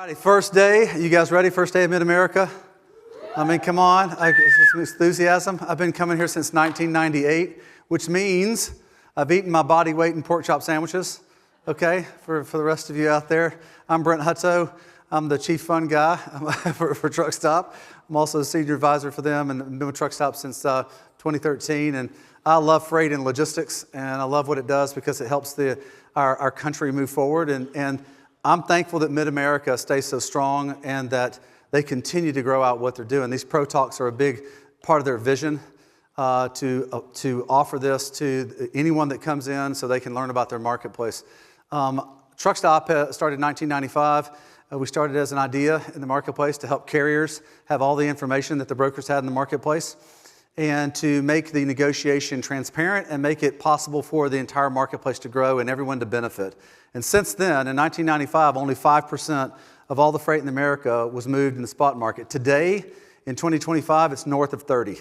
Alrighty, first day. You guys ready? First day of Mid-America? I mean, come on. Some enthusiasm. I've been coming here since 1998, which means I've eaten my body weight in pork chop sandwiches. Okay, for the rest of you out there. I'm Brent. I'm the chief fun guy for Truck Stop. I'm also a senior advisor for them and been with Truck Stop since 2013. And I love freight and logistics, and I love what it does because it helps our country move forward. And I'm thankful that Mid-America stays so strong and that they continue to grow out what they're doing. These Pro Talks are a big part of their vision to offer this to anyone that comes in so they can learn about their marketplace. Truck Stop started in 1995. We started as an idea in the marketplace to help carriers have all the information that the brokers had in the marketplace and to make the negotiation transparent and make it possible for the entire marketplace to grow and everyone to benefit. And since then, in 1995, only 5% of all the freight in America was moved in the spot market. Today, in 2025, it's north of 30.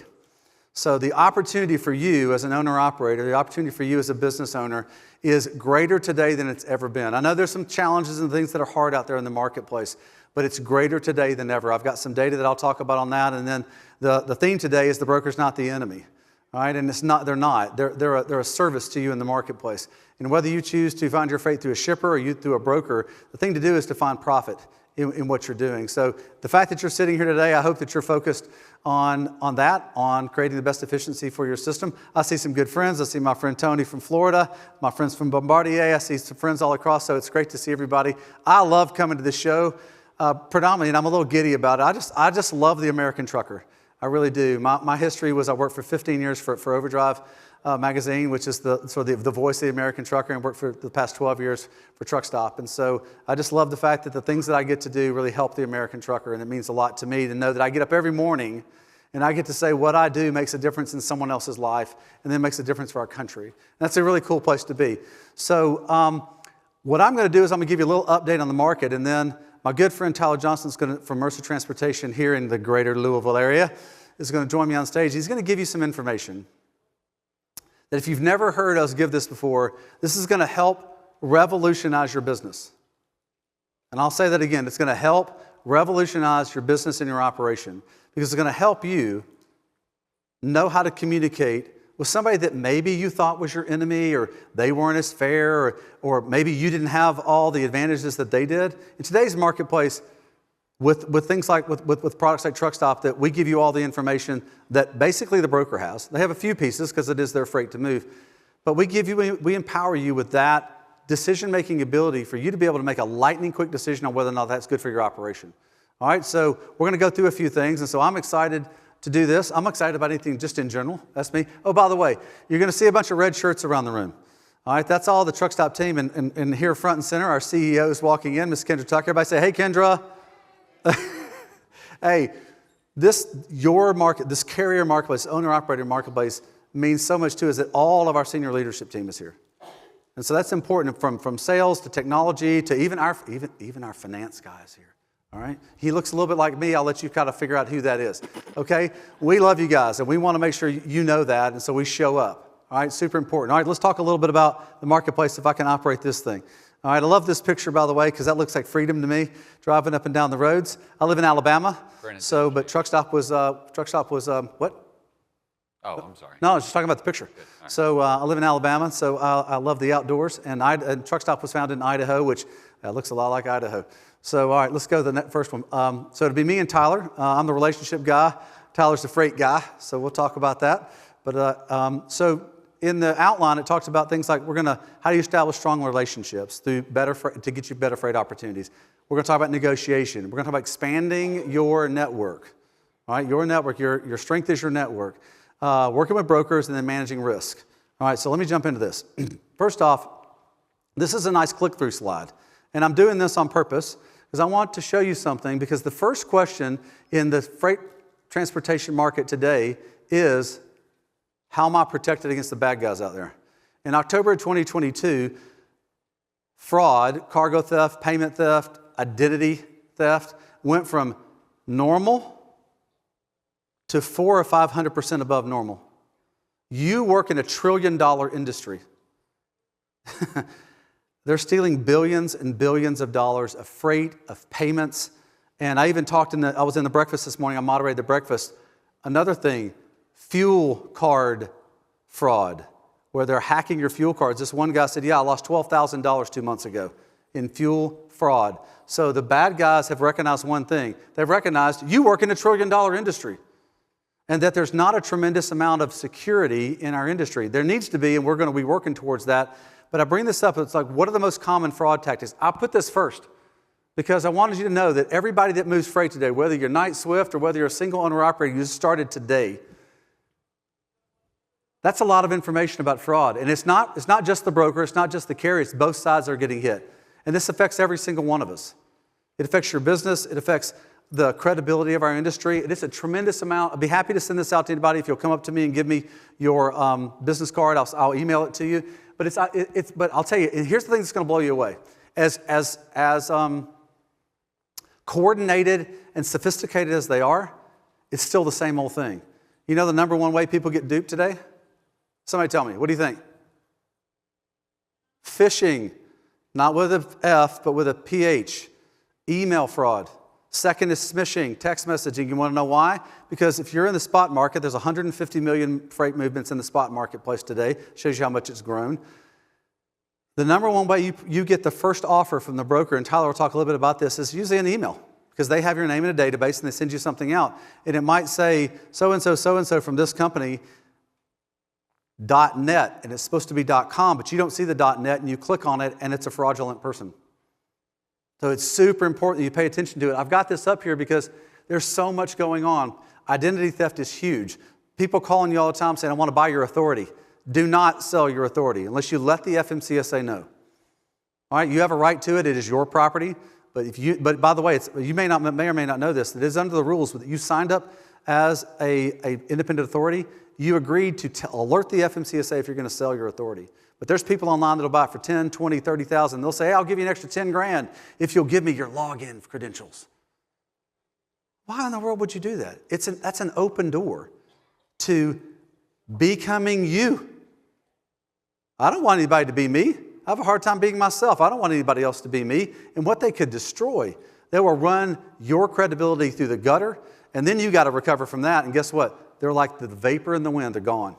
So the opportunity for you as an owner-operator, the opportunity for you as a business owner is greater today than it's ever been. I know there's some challenges and things that are hard out there in the marketplace, but it's greater today than ever. I've got some data that I'll talk about on that, and then the theme today is the broker's not the enemy. All right, and it's not, they're not. They're a service to you in the marketplace. And whether you choose to find your freight through a shipper or you through a broker, the thing to do is to find profit in what you're doing. So the fact that you're sitting here today, I hope that you're focused on creating the best efficiency for your system. I see some good friends. I see my friend Tony from Florida, my friends from Bombardier. I see some friends all across, so it's great to see everybody. I love coming to this show predominantly, and I'm a little giddy about it. I just love the American trucker. I really do. My history was I worked for 15 years for Overdrive magazine, which is the voice of the American trucker, and worked for the past 12 years for Truck Stop. And so I just love the fact that the things that I get to do really help the American trucker, and it means a lot to me to know that I get up every morning and I get to say what I do makes a difference in someone else's life and then makes a difference for our country. And that's a really cool place to be. So what I'm going to do is I'm going to give you a little update on the market, and then my good friend Tyler Johnson's from Mercer Transportation here in the greater Louisville area is going to join me on stage. He's going to give you some information that if you've never heard us give this before, this is going to help revolutionize your business. And I'll say that again. It's going to help revolutionize your business and your operation because it's going to help you know how to communicate with somebody that maybe you thought was your enemy or they weren't as fair or maybe you didn't have all the advantages that they did. In today's marketplace, with things like with products like Truck Stop, that we give you all the information that basically the broker has. They have a few pieces because it is their freight to move, but we empower you with that decision-making ability for you to be able to make a lightning quick decision on whether or not that's good for your operation. All right, so we're going to go through a few things, and so I'm excited to do this. I'm excited about anything just in general. That's me. Oh, by the way, you're going to see a bunch of red shirts around the room. All right, that's all the Truck Stop team, and here front and center, our CEO is walking in, Miss Kendra Tucker. Everybody say, hey, Kendra. Hey, this carrier marketplace, owner-operator marketplace means so much too, is that all of our senior leadership team is here. And so that's important from sales to technology to even our finance guys here. All right? He looks a little bit like me. I'll let you kind of figure out who that is. Okay? We love you guys, and we want to make sure you know that, and so we show up. All right? Super important. All right, let's talk a little bit about the marketplace if I can operate this thing. All right, I love this picture, by the way, because that looks like freedom to me, driving up and down the roads. I live in Alabama, but Truck Stop was what? Oh, I'm sorry. No, I was just talking about the picture. Right. So I live in Alabama, so I love the outdoors, and Truck Stop was founded in Idaho, which looks a lot like Idaho. So, all right, let's go to the first one. So it'll be me and Tyler. I'm the relationship guy. Tyler's the freight guy, so we'll talk about that. But so in the outline, it talks about things like how do you establish strong relationships to get you better freight opportunities. We're going to talk about negotiation. We're going to talk about expanding your network. All right, your network, your strength is your network. Working with brokers and then managing risk. All right, so let me jump into this. First off, this is a nice click-through slide. And I'm doing this on purpose because I want to show you something, because the first question in the freight transportation market today is, how am I protected against the bad guys out there? In October of 2022, fraud, cargo theft, payment theft, identity theft went from normal to 400 or 500% above normal. You work in $1 trillion industry. They're stealing billions and billions of dollars of freight, of payments. And I even talked I was in the breakfast this morning, I moderated the breakfast. Another thing, fuel card fraud, where they're hacking your fuel cards. This one guy said, yeah, I lost $12,000 2 months ago in fuel fraud. So the bad guys have recognized one thing. They've recognized you work in a $1 trillion industry and that there's not a tremendous amount of security in our industry. There needs to be, and we're going to be working towards that. But I bring this up, it's like, what are the most common fraud tactics? I put this first because I wanted you to know that everybody that moves freight today, whether you're Knight Swift or whether you're a single owner operator, you just started today, that's a lot of information about fraud. And it's not just the broker, it's not just the carrier, it's both sides that are getting hit. And this affects every single one of us. It affects your business, it affects the credibility of our industry. It is a tremendous amount. I'd be happy to send this out to anybody. If you'll come up to me and give me your business card, I'll email it to you. But I'll tell you, and here's the thing that's going to blow you away. As coordinated and sophisticated as they are, it's still the same old thing. You know the number one way people get duped today? Somebody tell me, what do you think? Phishing, not with an F, but with a PH. Email fraud. Second is smishing, text messaging. You want to know why? Because if you're in the spot market, there's 150 million freight movements in the spot marketplace today. Shows you how much it's grown. The number one way you get the first offer from the broker, and Tyler will talk a little bit about this, is usually an email. Because they have your name in a database and they send you something out. And it might say, so-and-so from this company, .net, and it's supposed to be .com, but you don't see the .net, and you click on it, and it's a fraudulent person. So it's super important that you pay attention to it. I've got this up here because there's so much going on. Identity theft is huge. People calling you all the time saying, I want to buy your authority. Do not sell your authority unless you let the FMCSA know. All right, you have a right to it. It is your property. But by the way, you may or may not know this. It is under the rules that you signed up as a independent authority. You agreed to alert the FMCSA if you're going to sell your authority. But there's people online that'll buy it for 10, 20, 30,000. They'll say, hey, I'll give you an extra 10 grand if you'll give me your login credentials. Why in the world would you do that? That's an open door to becoming you. I don't want anybody to be me. I have a hard time being myself. I don't want anybody else to be me. And what they could destroy, they will run your credibility through the gutter, and then you got to recover from that. And guess what? They're like the vapor in the wind. They're gone.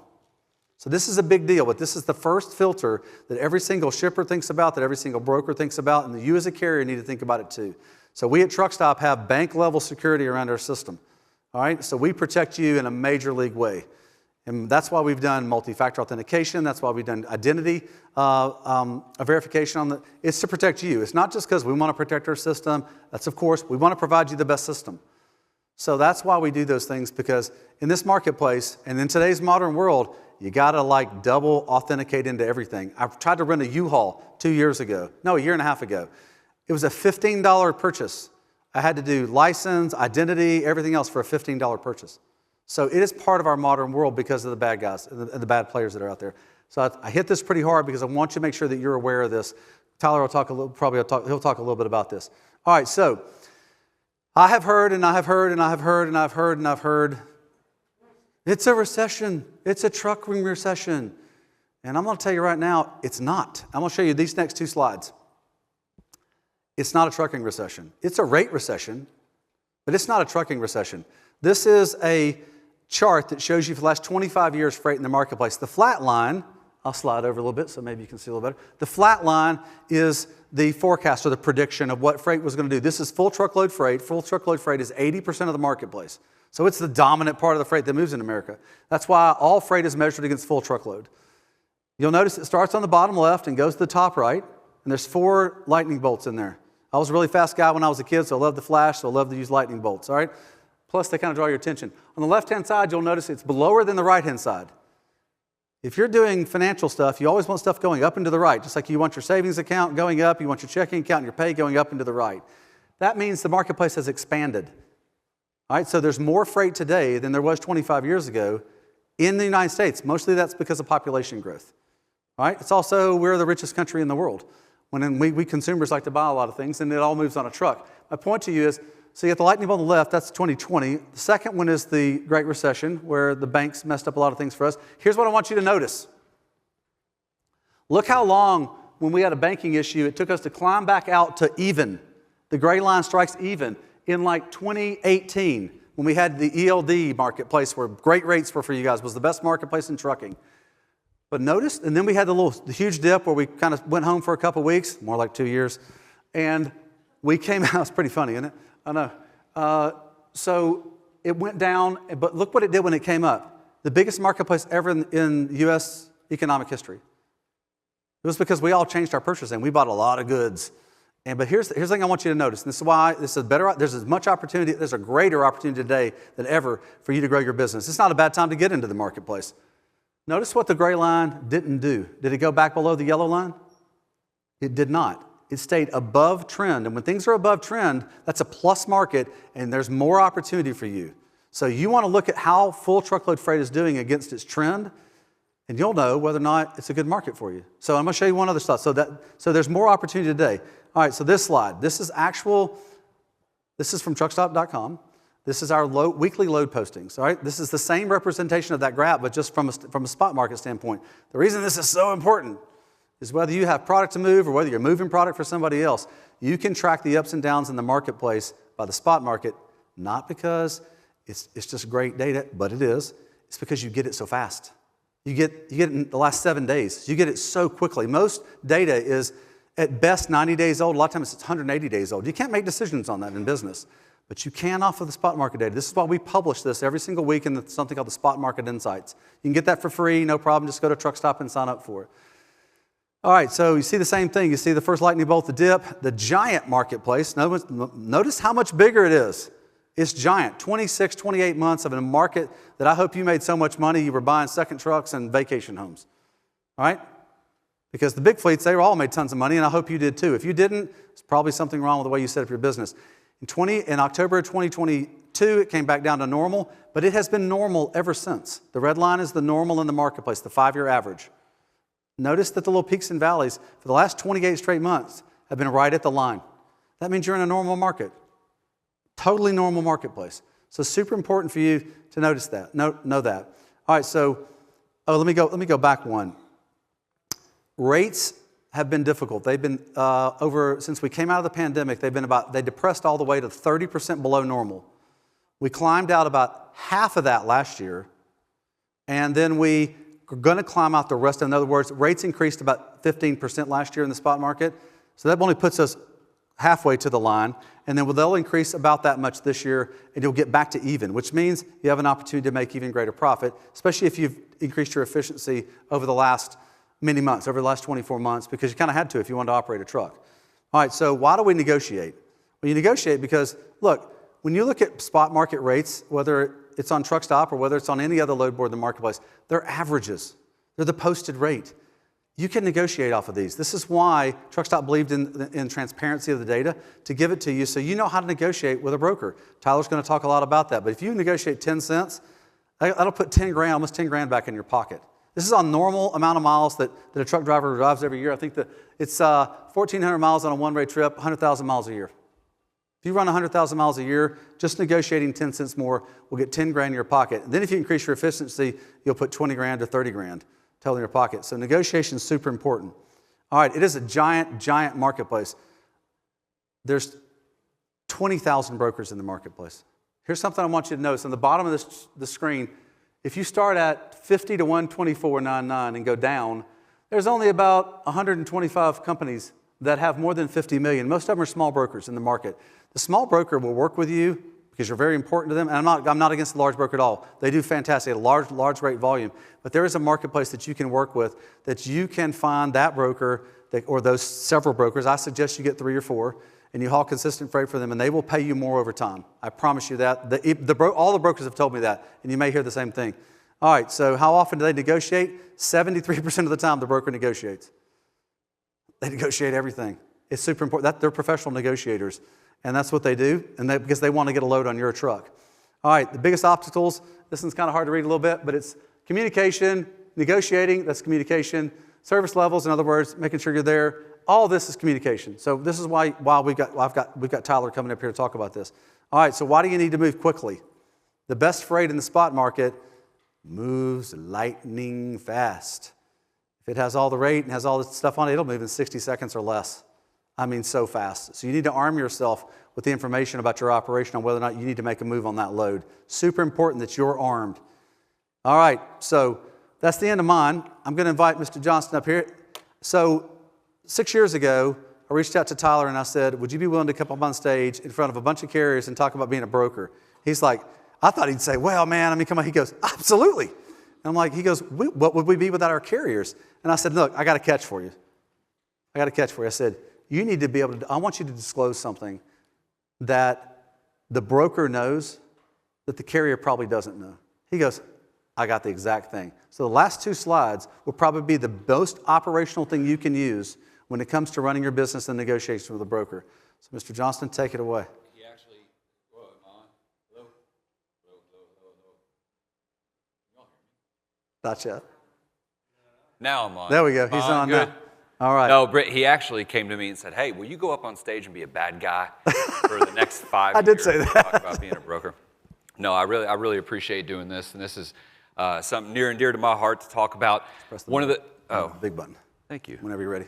So this is a big deal, but this is the first filter that every single shipper thinks about, that every single broker thinks about, and that you as a carrier need to think about it too. So we at Truckstop have bank-level security around our system. All right? So we protect you in a major league way. And that's why we've done multi-factor authentication. That's why we've done identity verification. It's to protect you. It's not just because we want to protect our system. That's, of course, we want to provide you the best system. So that's why we do those things, because in this marketplace and in today's modern world, you got to double authenticate into everything. I tried to rent a U-Haul a year and a half ago. It was a $15 purchase. I had to do license, identity, everything else for a $15 purchase. So it is part of our modern world because of the bad guys and the bad players that are out there. So I hit this pretty hard because I want you to make sure that you're aware of this. Tyler will talk a little, he'll talk a little bit about this. All right, so I have heard and I have heard and I have heard and I've heard and I've heard. It's a recession. It's a trucking recession. And I'm going to tell you right now, it's not. I'm going to show you these next two slides. It's not a trucking recession. It's a rate recession, but it's not a trucking recession. This is a chart that shows you for the last 25 years freight in the marketplace. The flat line, I'll slide over a little bit so maybe you can see a little better. The flat line is the forecast or the prediction of what freight was going to do. This is full truckload freight. Full truckload freight is 80% of the marketplace. So it's the dominant part of the freight that moves in America. That's why all freight is measured against full truckload. You'll notice it starts on the bottom left and goes to the top right, and there's 4 lightning bolts in there. I was a really fast guy when I was a kid, so I love the flash, so I love to use lightning bolts, all right? Plus, they kind of draw your attention. On the left-hand side, you'll notice it's lower than the right-hand side. If you're doing financial stuff, you always want stuff going up and to the right, just like you want your savings account going up, you want your checking account and your pay going up and to the right. That means the marketplace has expanded. All right, so there's more freight today than there was 25 years ago in the United States. Mostly that's because of population growth. All right, it's also, we're the richest country in the world. When we consumers like to buy a lot of things, and it all moves on a truck. My point to you is, so you have the lightning bolt on the left, that's 2020. The second one is the Great Recession, where the banks messed up a lot of things for us. Here's what I want you to notice. Look how long when we had a banking issue, it took us to climb back out to even. The gray line strikes even in like 2018 when we had the ELD marketplace where great rates were for you guys, was the best marketplace in trucking. But notice, and then we had the huge dip where we kind of went home for a couple weeks, more like 2 years, and we came out. It's pretty funny, isn't it? I know. So it went down, but look what it did when it came up. The biggest marketplace ever in U.S. economic history. It was because we all changed our purchasing. We bought a lot of goods. But here's the thing I want you to notice. And this is why there's as much opportunity, there's a greater opportunity today than ever for you to grow your business. It's not a bad time to get into the marketplace. Notice what the gray line didn't do. Did it go back below the yellow line? It did not. It stayed above trend. And when things are above trend, that's a plus market, and there's more opportunity for you. So you want to look at how full truckload freight is doing against its trend, and you'll know whether or not it's a good market for you. So I'm going to show you one other stuff. So there's more opportunity today. All right, so this slide. This is from truckstop.com. This is our weekly load postings, all right? This is the same representation of that graph, but just from a spot market standpoint. The reason this is so important is whether you have product to move or whether you're moving product for somebody else, you can track the ups and downs in the marketplace by the spot market, not because it's just great data, but it is. It's because you get it so fast. You get it in the last 7 days. You get it so quickly. Most data is at best 90 days old. A lot of times it's 180 days old. You can't make decisions on that in business. But you can off of the spot market data. This is why we publish this every single week in something called the Spot Market Insights. You can get that for free, no problem. Just go to Truckstop and sign up for it. All right, so you see the same thing. You see the first lightning bolt, the dip, the giant marketplace. Notice how much bigger it is. It's giant. 26, 28 months of a market that I hope you made so much money you were buying second trucks and vacation homes. All right? Because the big fleets, they all made tons of money, and I hope you did too. If you didn't, it's probably something wrong with the way you set up your business. In October of 2022, it came back down to normal, but it has been normal ever since. The red line is the normal in the marketplace, the 5-year average. Notice that the little peaks and valleys for the last 28 straight months have been right at the line. That means you're in a normal market, totally normal marketplace. So super important for you to notice that, know that. All right, so let me go back one. Rates have been difficult. They've been since we came out of the pandemic, they depressed all the way to 30% below normal. We climbed out about half of that last year, and then we are going to climb out the rest. In other words, rates increased about 15% last year in the spot market. So that only puts us halfway to the line, and then they'll increase about that much this year, and you'll get back to even, which means you have an opportunity to make even greater profit, especially if you've increased your efficiency over the last many months, over the last 24 months, because you kind of had to if you wanted to operate a truck. All right, so why do we negotiate? Well, you negotiate because, look, when you look at spot market rates, whether it's on Truckstop or whether it's on any other load board in the marketplace, they're averages. They're the posted rate. You can negotiate off of these. This is why Truckstop believed in transparency of the data, to give it to you so you know how to negotiate with a broker. Tyler's going to talk a lot about that, but if you negotiate 10 cents, that'll put 10 grand, almost 10 grand back in your pocket. This is on normal amount of miles that a truck driver drives every year. I think that it's 1,400 miles on a one-way trip, 100,000 miles a year. If you run 100,000 miles a year, just negotiating 10 cents more will get 10 grand in your pocket. And then if you increase your efficiency, you'll put 20 grand or 30 grand total in your pocket. So negotiation is super important. All right, it is a giant, giant marketplace. There's 20,000 brokers in the marketplace. Here's something I want you to notice. On the bottom of the screen, if you start at 50 to 124.99 and go down, there's only about 125 companies that have more than 50 million. Most of them are small brokers in the market. The small broker will work with you because you're very important to them. And I'm not against the large broker at all. They do fantastic, a large rate volume. But there is a marketplace that you can work with, that you can find that broker or those several brokers. I suggest you get 3 or 4, and you haul consistent freight for them, and they will pay you more over time. I promise you that. All the brokers have told me that, and you may hear the same thing. All right, so how often do they negotiate? 73% of the time the broker negotiates. They negotiate everything. It's super important. They're professional negotiators, and that's what they do, because they want to get a load on your truck. All right, the biggest obstacles, this one's kind of hard to read a little bit, but it's communication, negotiating, that's communication, service levels, in other words, making sure you're there. All this is communication. So this is why we've got Tyler coming up here to talk about this. All right, so why do you need to move quickly? The best freight in the spot market moves lightning fast. If it has all the rate and has all this stuff on it, it'll move in 60 seconds or less. I mean, so fast. So you need to arm yourself with the information about your operation on whether or not you need to make a move on that load. Super important that you're armed. All right, so that's the end of mine. I'm going to invite Mr. Johnston up here. So 6 years ago, I reached out to Tyler and I said, would you be willing to come up on stage in front of a bunch of carriers and talk about being a broker? He's like, I thought he'd say, well, man, I mean, come on. He goes, absolutely. And I'm like, he goes, what would we be without our carriers? And I said, look, I got a catch for you. I said, you need to be able to, I want you to disclose something that the broker knows that the carrier probably doesn't know. He goes, I got the exact thing. So the last 2 slides will probably be the most operational thing you can use when it comes to running your business and negotiations with a broker. So Mr. Johnston, take it away. He actually, whoa, am I on? Hello? Hello? Not yet. Now I'm on. There we go. He's on good. now. All right. No, Brent, he actually came to me and said, hey, will you go up on stage and be a bad guy for the next 5 years? I did say that. Talk about being a broker. No, I really appreciate doing this, and this is something near and dear to my heart to talk about. One of the big button. Thank you. Whenever you're ready.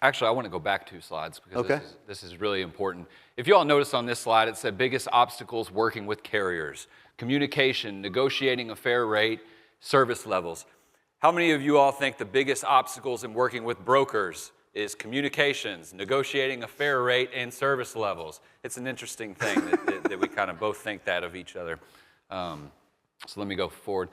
Actually, I want to go back 2 slides because this is really important. If you all notice on this slide, it said biggest obstacles working with carriers: communication, negotiating a fair rate, service levels. How many of you all think the biggest obstacles in working with brokers is communications, negotiating a fair rate, and service levels? It's an interesting thing that we kind of both think that of each other. So let me go forward.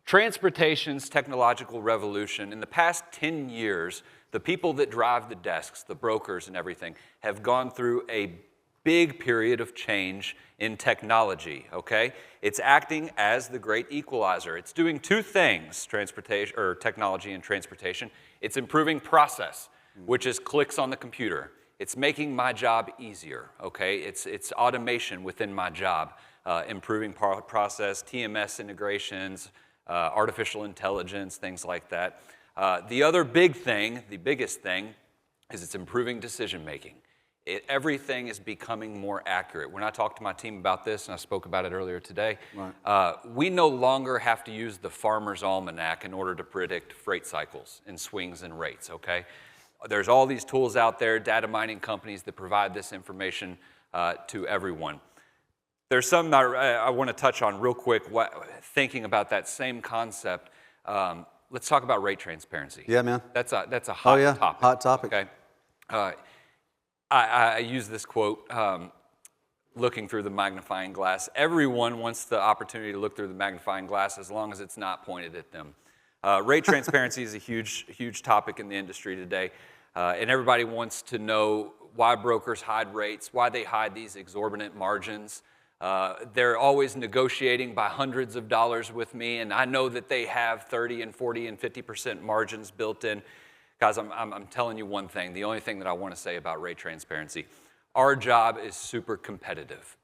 Transportation's technological revolution. In the past 10 years, the people that drive the desks, the brokers and everything, have gone through a big period of change in technology, okay? It's acting as the great equalizer. It's doing 2 things, technology and transportation. It's improving process, which is clicks on the computer. It's making my job easier, okay? It's automation within my job, improving process, TMS integrations, artificial intelligence, things like that. The other big thing, the biggest thing, is it's improving decision making. Everything is becoming more accurate. When I talked to my team about this, and I spoke about it earlier today, right. We no longer have to use the farmer's almanac in order to predict freight cycles and swings and rates, okay? There's all these tools out there, data mining companies that provide this information to everyone. There's some I want to touch on real quick, thinking about that same concept. Let's talk about rate transparency. Yeah, man. That's a hot topic. Hot topic. Okay. I use this quote, looking through the magnifying glass. Everyone wants the opportunity to look through the magnifying glass as long as it's not pointed at them. Rate transparency is a huge topic in the industry today, and everybody wants to know why brokers hide rates, why they hide these exorbitant margins. They're always negotiating by hundreds of dollars with me, and I know that they have 30 and 40 and 50% margins built in. Guys, I'm telling you one thing, the only thing that I want to say about rate transparency. Our job is super competitive.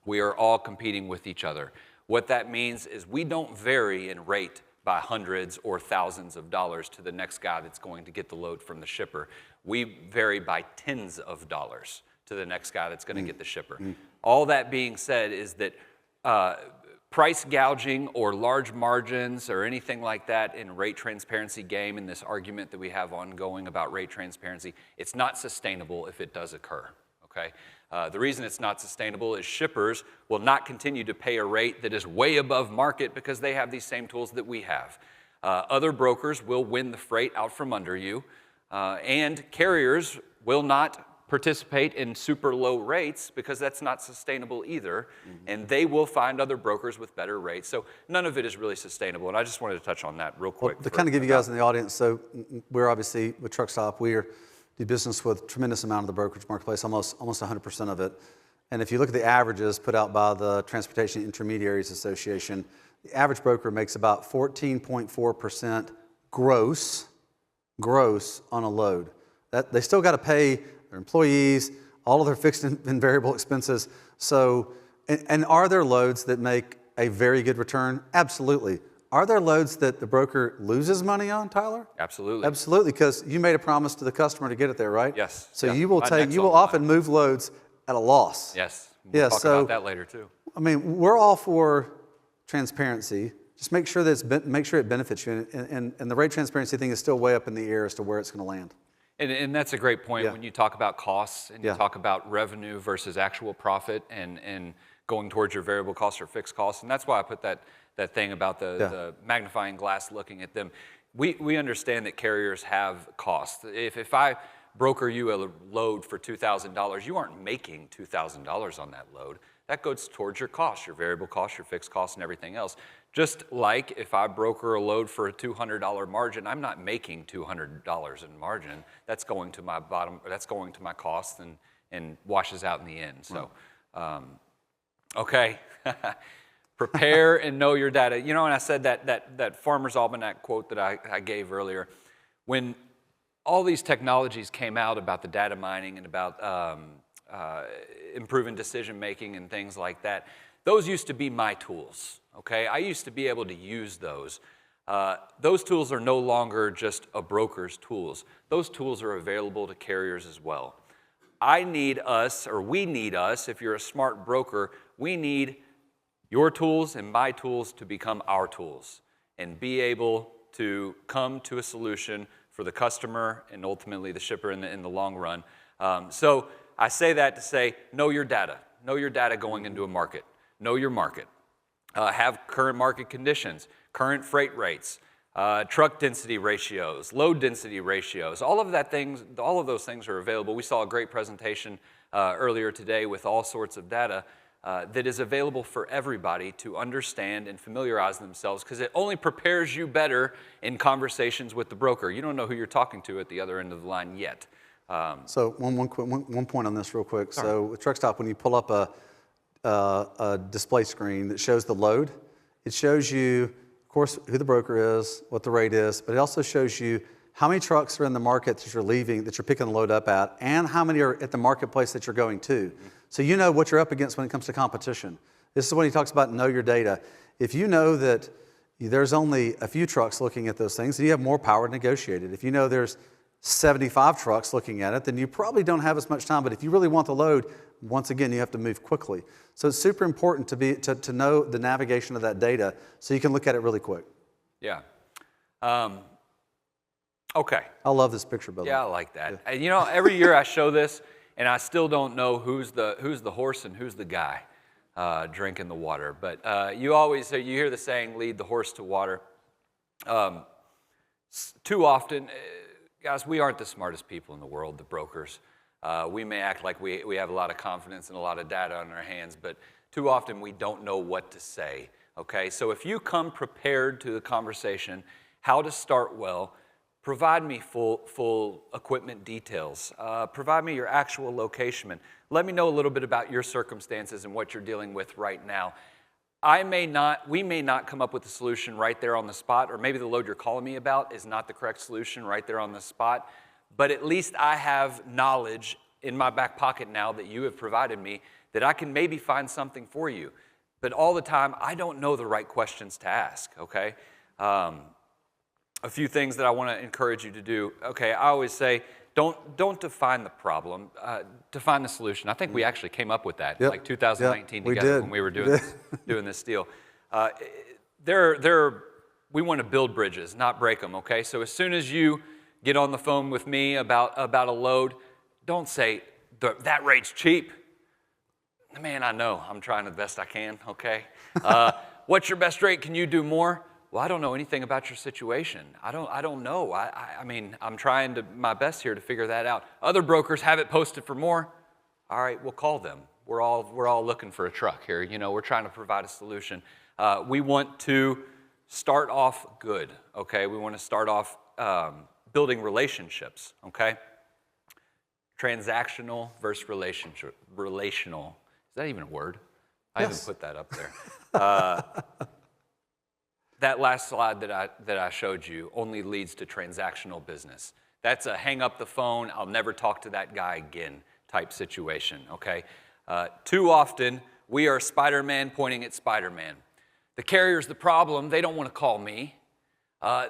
We are all competing with each other. What that means is we don't vary in rate by hundreds or thousands of dollars to the next guy that's going to get the load from the shipper. We vary by tens of dollars to the next guy that's going to get the shipper. All that being said is that price gouging or large margins or anything like that in rate transparency game, in this argument that we have ongoing about rate transparency, it's not sustainable if it does occur, okay? The reason it's not sustainable is shippers will not continue to pay a rate that is way above market because they have these same tools that we have. Other brokers will win the freight out from under you, and carriers will not participate in super low rates because that's not sustainable either, and they will find other brokers with better rates. So none of it is really sustainable, and I just wanted to touch on that real quick. Well, to kind of give you guys in the audience, so we're obviously with Truck Stop, we do business with a tremendous amount of the brokerage marketplace, almost 100% of it. And if you look at the averages put out by the Transportation Intermediaries Association, the average broker makes about 14.4% gross on a load. They still got to pay their employees, all of their fixed and variable expenses. So, and are there loads that make a very good return? Absolutely. Are there loads that the broker loses money on, Tyler? Absolutely. Absolutely, because you made a promise to the customer to get it there, right? Yes. So you will often move loads at a loss. Yes. We'll talk about that later too. I mean, we're all for transparency. just make sure that make sure it benefits you. And the rate transparency thing is still way up in the air as to where it's going to land. And that's a great point when you talk about costs and you talk about revenue versus actual profit and going towards your variable costs or fixed costs. And that's why I put that thing about the magnifying glass looking at them. We understand that carriers have costs. If I broker you a load for $2,000, you aren't making $2,000 on that load. That goes towards your costs, your variable costs, your fixed costs, and everything else. Just like if I broker a load for a $200 margin, I'm not making $200 in margin. That's going to my bottom. That's going to my costs and washes out in the end. So, okay. Prepare and know your data. You know, and I said that Farmer's Almanac quote that I gave earlier. When all these technologies came out about the data mining and about improving decision making and things like that, those used to be my tools. Okay, I used to be able to use those. Those tools are no longer just a broker's tools. Those tools are available to carriers as well. I need us, or we need us, if you're a smart broker, we need your tools and my tools to become our tools and be able to come to a solution for the customer and ultimately the shipper in the long run. So I say that to say, know your data. Know your data going into a market. Know your market. Have current market conditions, current freight rates, truck density ratios, load density ratios. All of those things are available. We saw a great presentation earlier today with all sorts of data that is available for everybody to understand and familiarize themselves, because it only prepares you better in conversations with the broker. You don't know who you're talking to at the other end of the line yet. So one point on this real quick. So with Truckstop, when you pull up a display screen that shows the load, it shows you, of course, who the broker is, what the rate is, but it also shows you how many trucks are in the market that you're leaving, that you're picking the load up at, and how many are at the marketplace that you're going to. So you know what you're up against when it comes to competition. This is when he talks about know your data. If you know that there's only a few trucks looking at those things, then you have more power to negotiate it. If you know there's 75 trucks looking at it, then you probably don't have as much time. But if you really want the load, once again, you have to move quickly. So it's super important to know the navigation of that data so you can look at it really quick. Yeah. Okay. I love this picture, Bill. Yeah, I like that. Yeah. You know, every year I show this, and I still don't know who's the horse and who's the guy drinking the water. But you hear the saying, lead the horse to water. Too often, guys, we aren't the smartest people in the world, the brokers. We may act like we have a lot of confidence and a lot of data on our hands, but too often we don't know what to say, okay? So if you come prepared to the conversation, how to start well, provide me full equipment details. Provide me your actual location. Let me know a little bit about your circumstances and what you're dealing with right now. We may not come up with a solution right there on the spot, or maybe the load you're calling me about is not the correct solution right there on the spot, but at least I have knowledge in my back pocket now that you have provided me that I can maybe find something for you. But all the time, I don't know the right questions to ask, okay? A few things that I want to encourage you to do. Okay, I always say, don't define the problem, define the solution. I think we actually came up with that, like 2019 together when we were doing this deal. We want to build bridges, not break them, okay? So as soon as you get on the phone with me about a load, don't say, that rate's cheap. Man, I know, I'm trying the best I can, okay? What's your best rate? Can you do more? Well, I don't know anything about your situation. I don't know. I mean, I'm trying my best here to figure that out. Other brokers have it posted for more. All right, we'll call them. We're all looking for a truck here. You know, we're trying to provide a solution. We want to start off good, okay? We want to start off building relationships, okay? Transactional versus relational. Is that even a word? I haven't put that up there. That last slide that I showed you only leads to transactional business. That's a hang up the phone, I'll never talk to that guy again type situation, okay? Too often, we are Spider-Man pointing at Spider-Man. The carrier's the problem, they don't want to call me.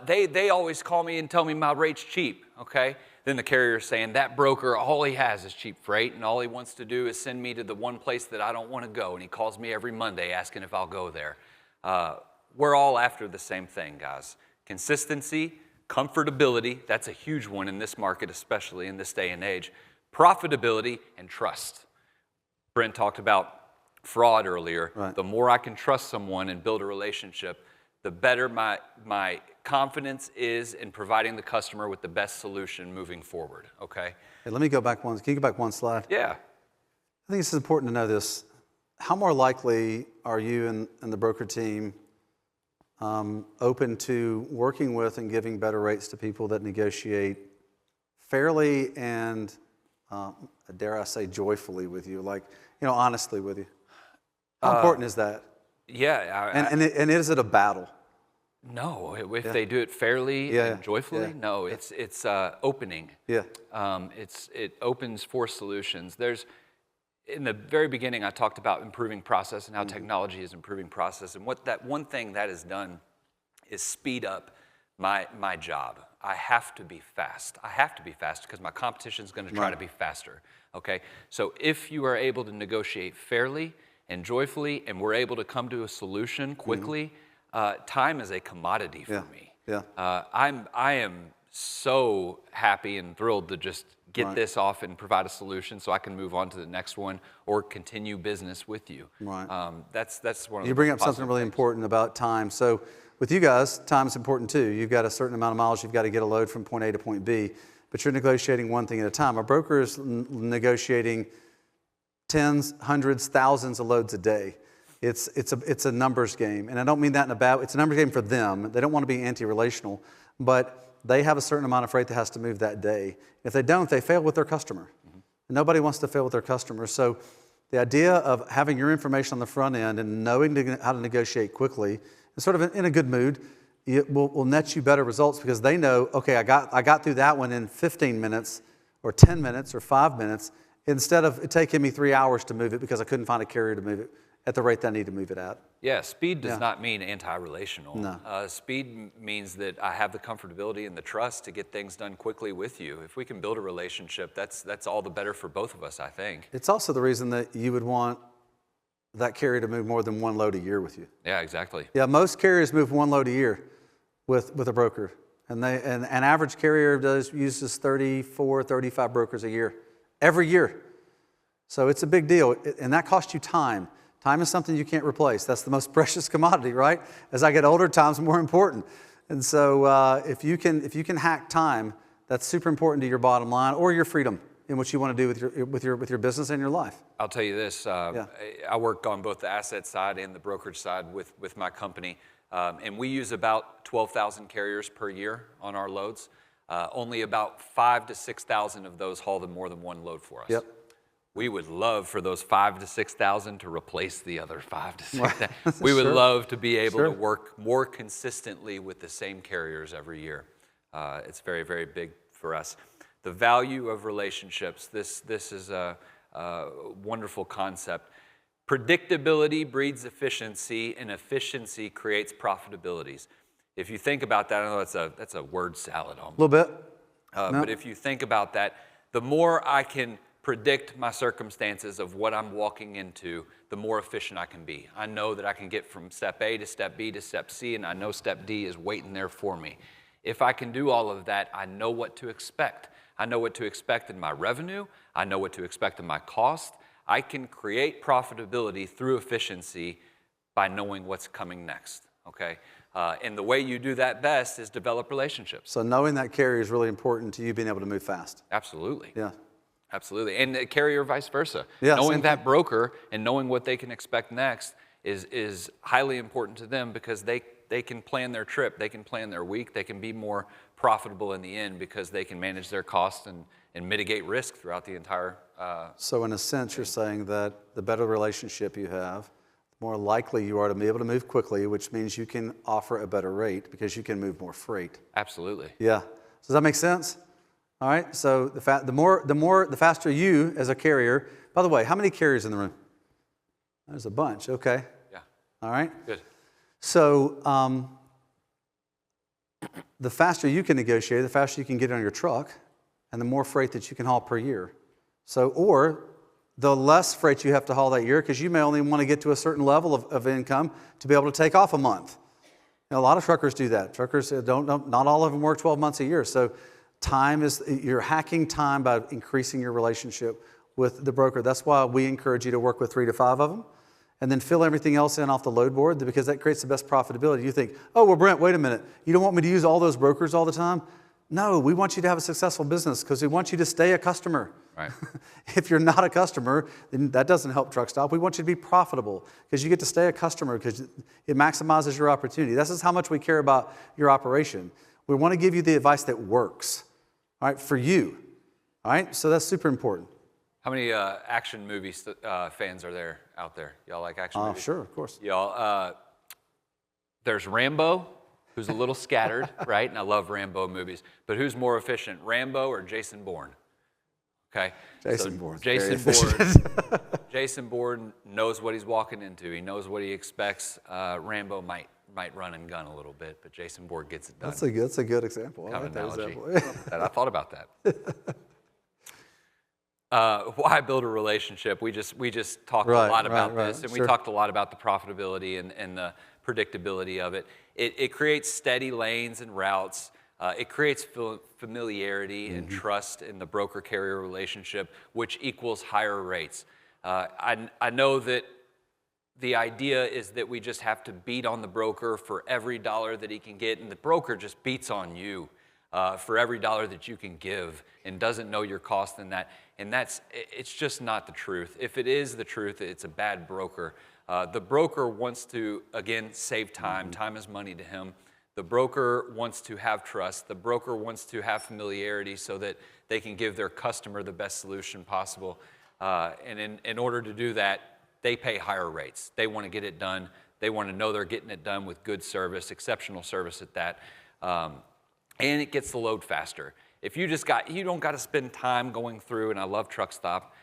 They always call me and tell me my rate's cheap, okay? Then the carrier's saying, that broker, all he has is cheap freight, and all he wants to do is send me to the one place that I don't want to go, and he calls me every Monday asking if I'll go there. we're all after the same thing, guys. Consistency, comfortability, that's a huge one in this market, especially in this day and age. Profitability and trust. Brent talked about fraud earlier. Right. The more I can trust someone and build a relationship, the better my confidence is in providing the customer with the best solution moving forward, okay? Hey, let me go back one. Can you go back one slide? Yeah. I think it's important to know this. How more likely are you and the broker team open to working with and giving better rates to people that negotiate fairly and, dare I say, joyfully with you, like, honestly with you? How important is that? Yeah. And is it a battle? No, if they do it fairly and joyfully, no, it's opening. Yeah. It opens for solutions. In the very beginning, I talked about improving process and how technology is improving process. And what that one thing that has done is speed up my job. I have to be fast. I have to be fast because my competition is going to try to be faster. Okay. So if you are able to negotiate fairly and joyfully, and we're able to come to a solution quickly, time is a commodity for me. Yeah. I am so happy and thrilled to just get this off and provide a solution so I can move on to the next one or continue business with you. Right. That's one of the You bring up positive something really things. important about time. So with you guys, time is important too. You've got a certain amount of miles you've got to get a load from point A to point B, but you're negotiating one thing at a time. A broker is negotiating tens, hundreds, thousands of loads a day. It's a numbers game, and I don't mean that in a bad way. It's a numbers game for them. They don't want to be anti-relational, but they have a certain amount of freight that has to move that day. If they don't, they fail with their customer. Nobody wants to fail with their customer. So the idea of having your information on the front end and knowing how to negotiate quickly and sort of in a good mood, it will net you better results because they know, okay, I got through that one in 15 minutes or 10 minutes or 5 minutes instead of it taking me 3 hours to move it because I couldn't find a carrier to move it at the rate that I need to move it at. Yeah, speed does not mean anti-relational. No. Speed means that I have the comfortability and the trust to get things done quickly with you. If we can build a relationship, that's all the better for both of us, I think. It's also the reason that you would want that carrier to move more than one load a year with you. Yeah, exactly. Yeah, most carriers move one load a year with a broker. And an average carrier uses 34, 35 brokers a year, every year. So it's a big deal, and that costs you time. Time is something you can't replace. That's the most precious commodity, right? As I get older, time's more important. And so if you can hack time, that's super important to your bottom line or your freedom in what you want to do with your business and your life. I'll tell you this, I work on both the asset side and the brokerage side with my company, and we use about 12,000 carriers per year on our loads. Only about 5,000 to 6,000 of those haul more than one load for us. Yep. We would love for those 5,000 to 6,000 to replace the other 5,000 to 6,000. We would love to be able to work more consistently with the same carriers every year. It's very, very big for us. The value of relationships, this is a wonderful concept. Predictability breeds efficiency, and efficiency creates profitabilities. If you think about that, I know that's a word salad almost. A little bit. But if you think about that, the more I can predict my circumstances of what I'm walking into, the more efficient I can be. I know that I can get from step A to step B to step C, and I know step D is waiting there for me. If I can do all of that, I know what to expect. I know what to expect in my revenue. I know what to expect in my cost. I can create profitability through efficiency by knowing what's coming next, okay? And the way you do that best is develop relationships. So knowing that carrier is really important to you being able to move fast. Absolutely. Yeah. Absolutely. And the carrier vice versa. Yeah, knowing that broker and knowing what they can expect next is highly important to them because they can plan their trip, they can plan their week, they can be more profitable in the end because they can manage their costs and mitigate risk throughout the entire So in a sense, you're saying that the better relationship you have, the more likely you are to be able to move quickly, which means you can offer a better rate because you can move more freight. Absolutely. Yeah. Does that make sense? All right. So the faster you as a carrier. By the way, how many carriers in the room? There's a bunch. Okay. Yeah. All right. Good. So the faster you can negotiate, the faster you can get on your truck, and the more freight that you can haul per year. So, or the less freight you have to haul that year because you may only want to get to a certain level of income to be able to take off a month. A lot of truckers do that. Truckers not all of them work 12 months a year. So you're hacking time by increasing your relationship with the broker. That's why we encourage you to work with 3 to 5 of them and then fill everything else in off the load board, because that creates the best profitability. You think, oh, well, Brent, wait a minute. You don't want me to use all those brokers all the time? No, we want you to have a successful business because we want you to stay a customer. Right. If you're not a customer, then that doesn't help Truck Stop. We want you to be profitable because you get to stay a customer because it maximizes your opportunity. This is how much we care about your operation. We want to give you the advice that works, all right, for you. All right, so that's super important. How many action movie fans are there out there? Y'all like action movies? Oh, sure, of course. Y'all, there's Rambo, who's a little scattered, right? And I love Rambo movies. But who's more efficient, Rambo or Jason Bourne? Okay. Jason Bourne. Jason Bourne knows what he's walking into. He knows what he expects. Rambo might run and gun a little bit, but Jason Bourne gets it done. That's a good example. Kind of analogy. Example. I thought about that. Why build a relationship? We just talked a lot about this, and we talked a lot about the profitability and the predictability of it. It creates steady lanes and routes. It creates familiarity and trust in the broker-carrier relationship, which equals higher rates. I know that the idea is that we just have to beat on the broker for every dollar that he can get, and the broker just beats on you for every dollar that you can give and doesn't know your cost in that. And it's just not the truth. If it is the truth, it's a bad broker. The broker wants to, again, save time. Time is money to him. The broker wants to have trust. The broker wants to have familiarity so that they can give their customer the best solution possible. And in order to do that, they pay higher rates. They want to get it done. They want to know they're getting it done with good service, exceptional service at that. And it gets the load faster. If you don't got to spend time going through, and I love Truck Stop,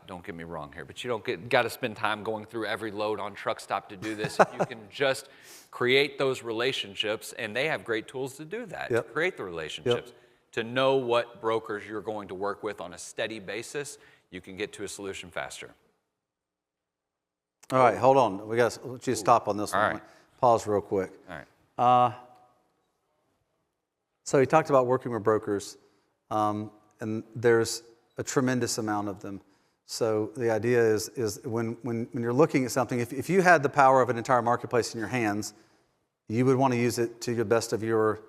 don't get me wrong here, but you don't got to spend time going through every load on Truck Stop to do this. If you can just create those relationships, and they have great tools to do that, to create the relationships, to know what brokers you're going to work with on a steady basis, you can get to a solution faster. All right, hold on. We got to let you stop on this one. Right. Pause real quick. All right. So he talked about working with brokers, and there's a tremendous amount of them. So the idea is when you're looking at something, if you had the power of an entire marketplace in your hands, you would want to use it to the best of your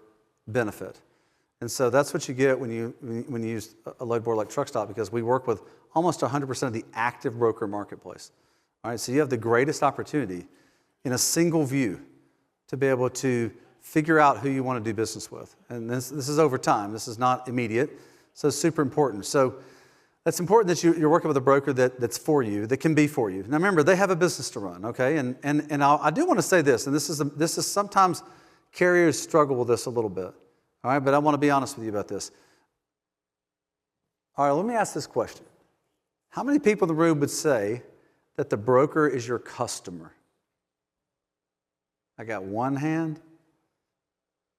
benefit. And so that's what you get when you use a load board like Truck Stop, because we work with almost 100% of the active broker marketplace. All right, so you have the greatest opportunity in a single view to be able to figure out who you want to do business with. And this is over time. This is not immediate. So it's super important. So it's important that you're working with a broker that's for you, that can be for you. Now remember, they have a business to run, okay? And I do want to say this, and this is sometimes carriers struggle with this a little bit, all right? But I want to be honest with you about this. All right, let me ask this question. How many people in the room would say that the broker is your customer? I got one hand,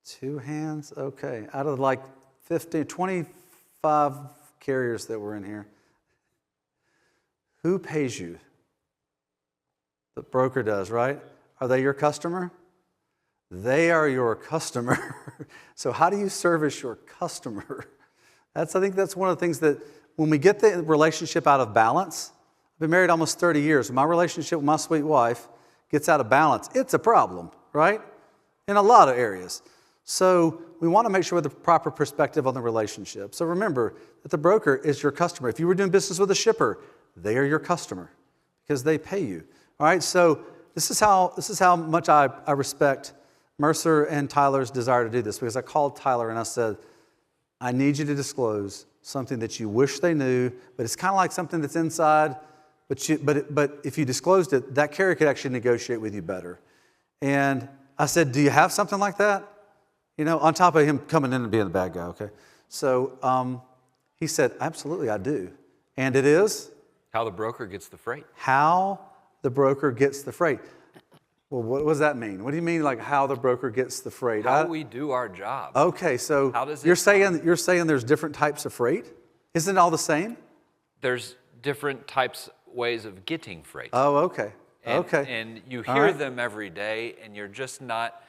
two hands, okay. Out of like 15, 25 carriers that were in here, who pays you? The broker does, right? Are they your customer? They are your customer. So how do you service your customer? I think that's one of the things that when we get the relationship out of balance, I've been married almost 30 years. When my relationship with my sweet wife gets out of balance, it's a problem, right? In a lot of areas. So we want to make sure we have the proper perspective on the relationship. So remember that the broker is your customer. If you were doing business with a shipper, they are your customer because they pay you. All right, so this is how much I respect Mercer and Tyler's desire to do this, because I called Tyler and I said, I need you to disclose something that you wish they knew, but it's kind of like something that's inside, but if you disclosed it, that carrier could actually negotiate with you better. And I said, do you have something like that? You know, on top of him coming in and being the bad guy, okay? So he said, absolutely, I do. And it is? How the broker gets the freight. How the broker gets the freight. Well, what does that mean? What do you mean, like how the broker gets the freight? How we do our job. Okay, so you're saying there's different types of freight? Isn't it all the same? There's different types, ways of getting freight. Oh, okay. And you hear them every day, and you're just not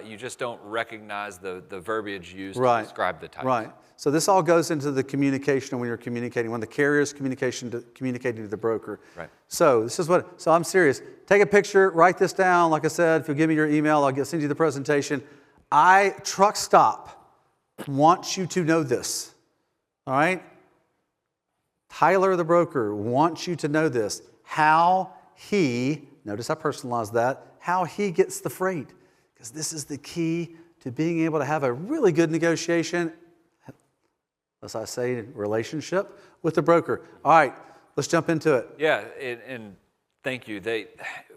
You just don't recognize the verbiage used Right. to describe the types. Right. So this all goes into the communication when you're communicating, when the carrier's communicating to the broker. Right. So this is so I'm serious. Take a picture, write this down. Like I said, if you give me your email, I'll send you the presentation. Truck Stop wants you to know this. All right? Tyler, the broker, wants you to know this. How he, notice I personalized that, how he gets the freight. Because this is the key to being able to have a really good negotiation, as I say, relationship with the broker. All right, let's jump into it. Yeah, and thank you.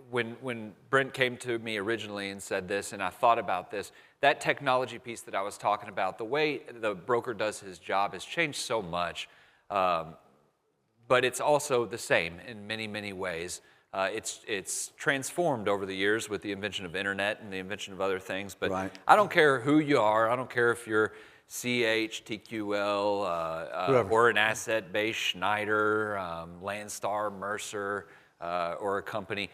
When Brent came to me originally and said this, and I thought about this, that technology piece that I was talking about, the way the broker does his job has changed so much, but it's also the same in many, many ways. It's transformed over the years with the invention of internet and the invention of other things, but Right. I don't care who you are. I don't care if you're CH, TQL, or an asset-based Schneider, Landstar, Mercer, or a company.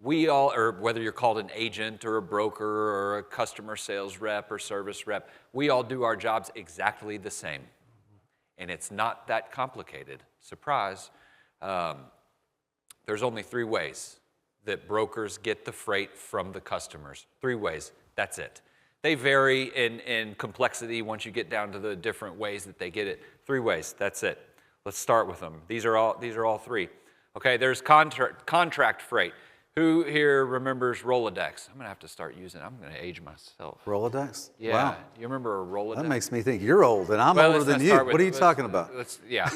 We all, or whether you're called an agent or a broker or a customer sales rep or service rep, we all do our jobs exactly the same. And it's not that complicated. Surprise. There's only 3 ways that brokers get the freight from the customers. 3 ways. That's it. They vary in complexity once you get down to the different ways that they get it. 3 ways. That's it. Let's start with them. These are all 3. Okay, there's contract freight. Who here remembers Rolodex? I'm going to have to start using it. I'm going to age myself. Rolodex? Yeah. Wow. You remember a Rolodex? That makes me think you're old, and I'm older let's than not you. start with- What are you talking about? Yeah.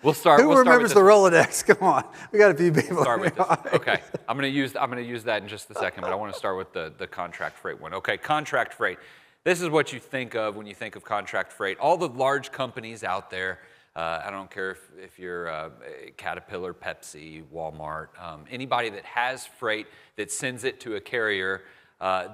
We'll start. Who we'll start remembers with the this. Rolodex? Come on. We got a few people. Start with this. Okay, I'm going to use that in just a second, but I want to start with the contract freight one. Okay, contract freight. This is what you think of when you think of contract freight. All the large companies out there. I don't care if you're Caterpillar, Pepsi, Walmart, anybody that has freight that sends it to a carrier,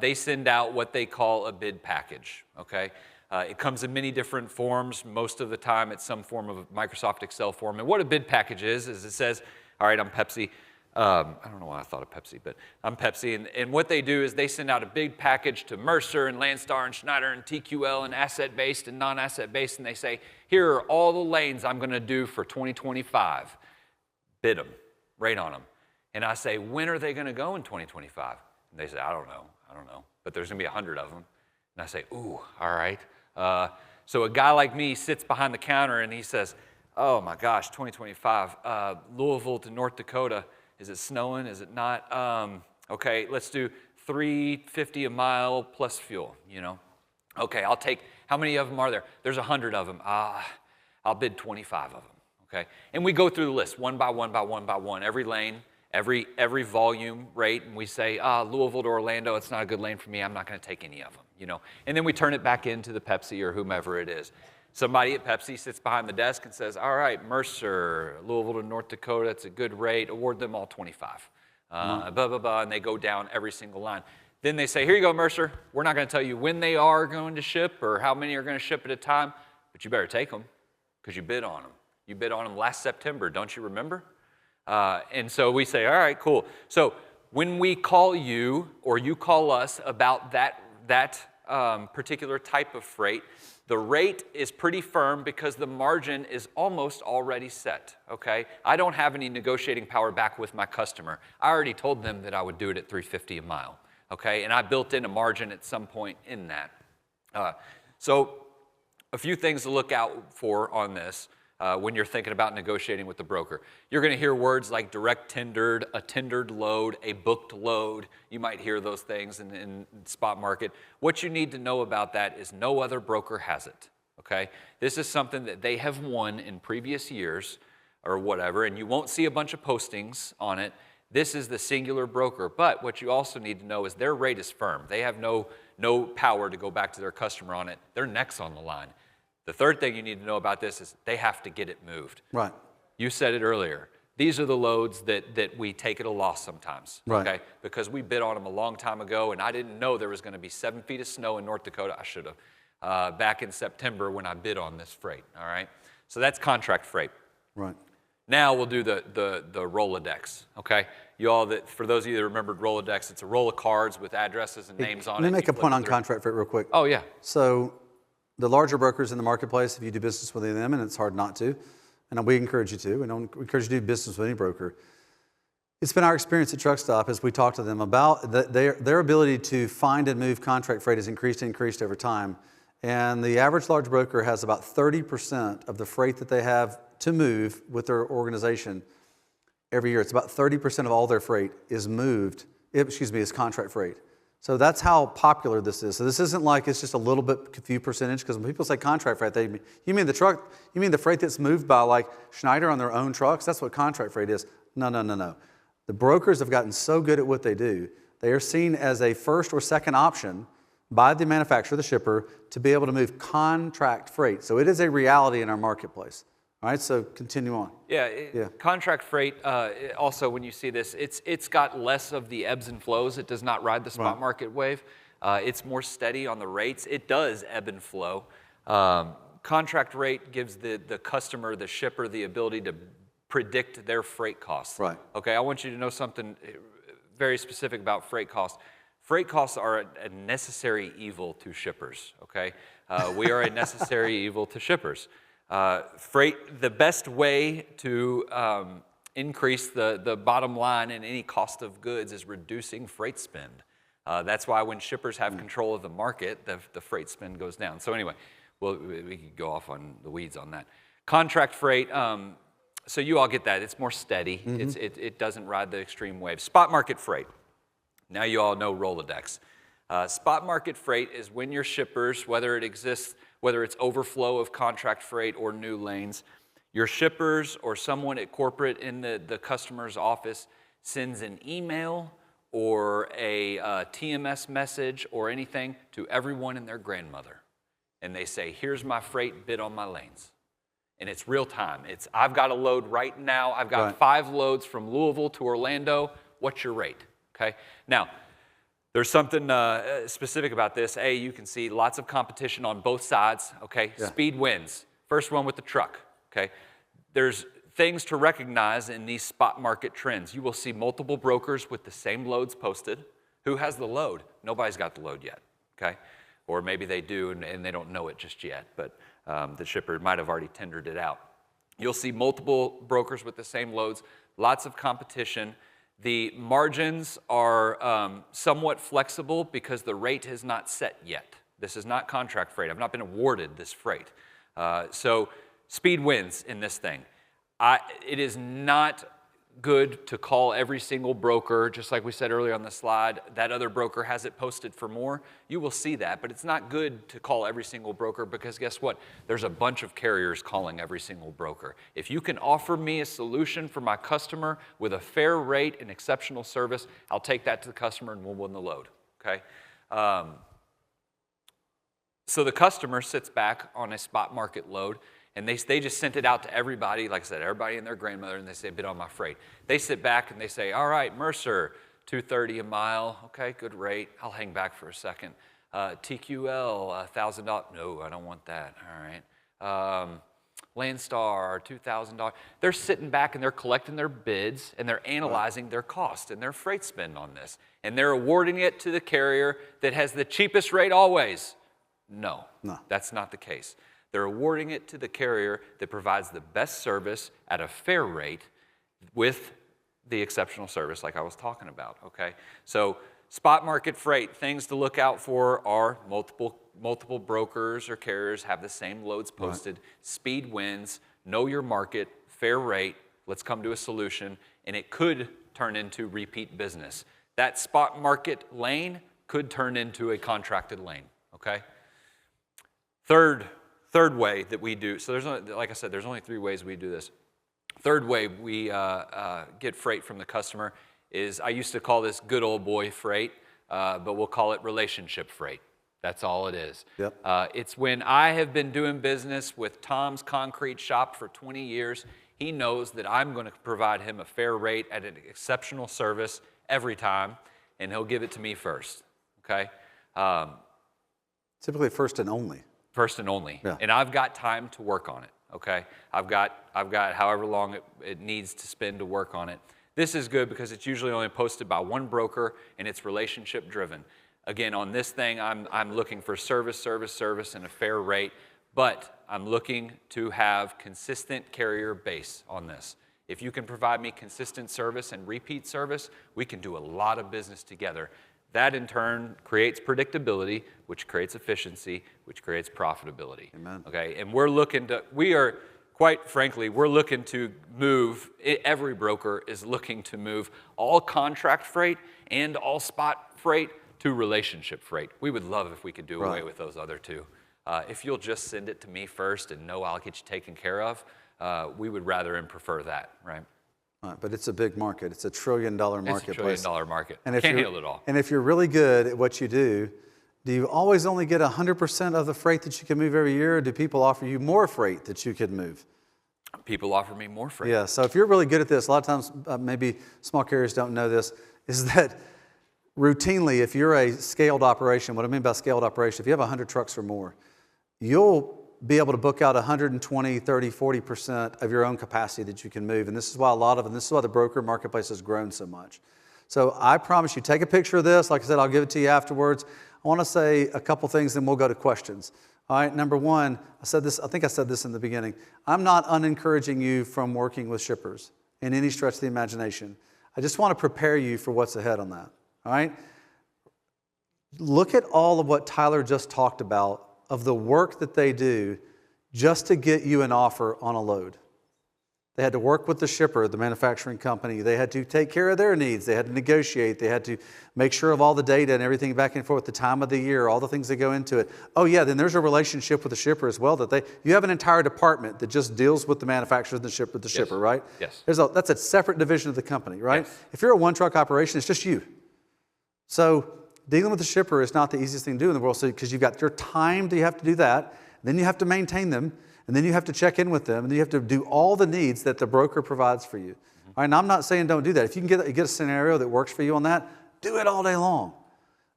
they send out what they call a bid package. Okay. It comes in many different forms. Most of the time, it's some form of Microsoft Excel form. And what a bid package is it says, all right, I'm Pepsi. I don't know why I thought of Pepsi, but I'm Pepsi. And what they do is they send out a big package to Mercer and Landstar and Schneider and TQL and asset-based and non-asset-based. And they say, here are all the lanes I'm going to do for 2025. Bid them, rate on them. And I say, when are they going to go in 2025? And they say, I don't know. But there's going to be 100 of them. And I say, ooh, all right. So a guy like me sits behind the counter and he says, oh my gosh, 2025, Louisville to North Dakota. Is it snowing? Is it not? Okay, let's do $3.50 a mile plus fuel, Okay, I'll take, how many of them are there? There's 100 of them. I'll bid 25 of them, okay? And we go through the list one by one, every lane, every volume rate, and we say, Louisville to Orlando, it's not a good lane for me. I'm not going to take any of them, And then we turn it back into the Pepsi or whomever it is. Somebody at Pepsi sits behind the desk and says, all right, Mercer, Louisville to North Dakota, that's a good rate. Award them all 25. Blah, blah, blah, and they go down every single line. Then they say, here you go, Mercer. We're not going to tell you when they are going to ship or how many are going to ship at a time, but you better take them because you bid on them. You bid on them last September, don't you remember? And so we say, all right, cool. So when we call you or you call us about that particular type of freight, the rate is pretty firm because the margin is almost already set, okay? I don't have any negotiating power back with my customer. I already told them that I would do it at $3.50 a mile, okay? And I built in a margin at some point in that. So a few things to look out for on this when you're thinking about negotiating with the broker. You're going to hear words like direct tendered, a tendered load, a booked load. You might hear those things in spot market. What you need to know about that is no other broker has it, okay? This is something that they have won in previous years or whatever, and you won't see a bunch of postings on it. This is the singular broker, but what you also need to know is their rate is firm. They have no power to go back to their customer on it. Their neck's on the line. The third thing you need to know about this is they have to get it moved. Right. You said it earlier. These are the loads that we take at a loss sometimes, right. Okay? Because we bid on them a long time ago, and I didn't know there was going to be 7 feet of snow in North Dakota. I should have, back in September when I bid on this freight, all right? So that's contract freight. Right. Now we'll do the Rolodex, okay? For those of you that remembered Rolodex, it's a roll of cards with addresses and names on it. Let me make a You flip point it on through. contract freight real quick. Oh, yeah. So the larger brokers in the marketplace, if you do business with them, and it's hard not to, and we encourage you to, we don't encourage you to do business with any broker. It's been our experience at Truck Stop as we talk to them about their ability to find and move contract freight has increased over time. And the average large broker has about 30% of the freight that they have to move with their organization every year. It's about 30% of all their freight is is contract freight. So that's how popular this is. So this isn't like it's just a little bit, few percentage, because when people say contract freight, you mean the freight that's moved by like Schneider on their own trucks? That's what contract freight is. No. The brokers have gotten so good at what they do, they are seen as a first or second option by the manufacturer, the shipper, to be able to move contract freight. So it is a reality in our marketplace. All right, so continue on. Yeah. Contract freight, also when you see this, it's got less of the ebbs and flows. It does not ride the spot market wave. It's more steady on the rates. It does ebb and flow. Contract rate gives the customer, the shipper, the ability to predict their freight costs. Right. Okay, I want you to know something very specific about freight costs. Freight costs are a necessary evil to shippers, okay? We are a necessary evil to shippers. The best way to increase the bottom line in any cost of goods is reducing freight spend. That's why when shippers have control of the market, the freight spend goes down. So anyway, we could go off on the weeds on that. Contract freight, so you all get that. It's more steady. It doesn't ride the extreme waves. Spot market freight. Now you all know Rolodex. Spot market freight is when your shippers, whether it's overflow of contract freight or new lanes, your shippers or someone at corporate in the customer's office sends an email or a TMS message or anything to everyone and their grandmother. And they say, here's my freight, bid on my lanes. And it's real time. I've got a load right now. I've got 5 loads from Louisville to Orlando. What's your rate? Okay. Now, there's something specific about this. You can see lots of competition on both sides. Okay. Yeah. Speed wins. First one with the truck. Okay. There's things to recognize in these spot market trends. You will see multiple brokers with the same loads posted. Who has the load? Nobody's got the load yet. Okay. Or maybe they do and they don't know it just yet, but the shipper might have already tendered it out. You'll see multiple brokers with the same loads, lots of competition. The margins are somewhat flexible because the rate is not set yet. This is not contract freight. I've not been awarded this freight. So speed wins in this thing. It is not good to call every single broker, just like we said earlier on the slide, that other broker has it posted for more. You will see that, but it's not good to call every single broker because guess what? There's a bunch of carriers calling every single broker. If you can offer me a solution for my customer with a fair rate and exceptional service, I'll take that to the customer and we'll win the load, okay? So the customer sits back on a spot market load and they just sent it out to everybody, like I said, everybody and their grandmother, and they say, bid on my freight. They sit back and they say, all right, Mercer, $2.30 a mile, okay, good rate. I'll hang back for a second. TQL, $1,000. No, I don't want that, all right. Landstar, $2,000. They're sitting back and they're collecting their bids and they're analyzing their cost and their freight spend on this. And they're awarding it to the carrier that has the cheapest rate always. No, that's not the case. They're awarding it to the carrier that provides the best service at a fair rate with the exceptional service like I was talking about, okay? So spot market freight, things to look out for are multiple brokers or carriers have the same loads posted, speed wins, know your market, fair rate, let's come to a solution, and it could turn into repeat business. That spot market lane could turn into a contracted lane, okay? Third way that we do, so like I said, there's only 3 ways we do this. Third way we get freight from the customer is, I used to call this good old boy freight, but we'll call it relationship freight. That's all it is. Yep. It's when I have been doing business with Tom's Concrete Shop for 20 years. He knows that I'm going to provide him a fair rate at an exceptional service every time, and he'll give it to me first, okay? Typically first and only. First and only, yeah. And I've got time to work on it, okay? I've got however long it needs to spend to work on it. This is good because it's usually only posted by one broker and it's relationship driven. Again, on this thing, I'm looking for service, and a fair rate, but I'm looking to have consistent carrier base on this. If you can provide me consistent service and repeat service, we can do a lot of business together. That in turn creates predictability, which creates efficiency, which creates profitability. Amen. Okay, and quite frankly, we're looking to move, every broker is looking to move all contract freight and all spot freight to relationship freight. We would love if we could do away with those other two. If you'll just send it to me first and know I'll get you taken care of, we would rather and prefer that, right? Right, but it's a big market. It's a $1 trillion marketplace. It's a $1 trillion market. And if Can't handle it all. And if you're really good at what you do you always only get 100% of the freight that you can move every year, or do people offer you more freight that you could move? People offer me more freight. Yeah, so if you're really good at this, a lot of times maybe small carriers don't know this, is that routinely, if you're a scaled operation, what I mean by scaled operation, if you have 100 trucks or more, you'll be able to book out 120, 30, 40% of your own capacity that you can move. And this is why this is why the broker marketplace has grown so much. So I promise you, take a picture of this. Like I said, I'll give it to you afterwards. I want to say a couple things, then we'll go to questions. All right, number one, I think I said this in the beginning. I'm not unencouraging you from working with shippers in any stretch of the imagination. I just want to prepare you for what's ahead on that. All right? Look at all of what Tyler just talked about of the work that they do just to get you an offer on a load. They had to work with the shipper, the manufacturing company. They had to take care of their needs. They had to negotiate. They had to make sure of all the data and everything back and forth, the time of the year, all the things that go into it. Oh yeah, then there's a relationship with the shipper as well. You have an entire department that just deals with the manufacturer and the shipper, right? Yes. That's a separate division of the company, right? Yes. If you're a one-truck operation, it's just you. So dealing with the shipper is not the easiest thing to do in the world, because you've got your time that you have to do that, then you have to maintain them, and then you have to check in with them, and then you have to do all the needs that the broker provides for you. All right, and I'm not saying don't do that. If you can get a scenario that works for you on that, do it all day long.